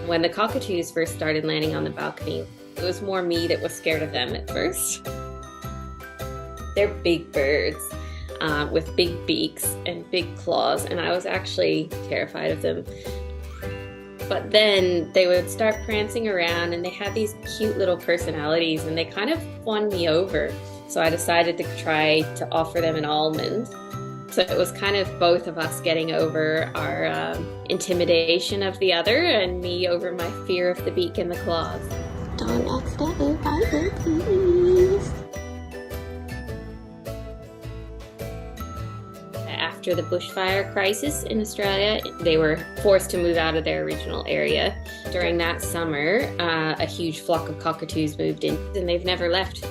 When the cockatoos first started landing on the balcony, it was more me that was scared of them at first. They're big birds with big beaks and big claws, and I was actually terrified of them. But then they would start prancing around, and they had these cute little personalities, and they kind of won me over. So I decided to try to offer them an almond. So it was kind of both of us getting over our intimidation of the other, and me over my fear of the beak and the claws. Don't accidentally bite her, please. After the bushfire crisis in Australia, they were forced to move out of their original area. During that summer, a huge flock of cockatoos moved in, and they've never left.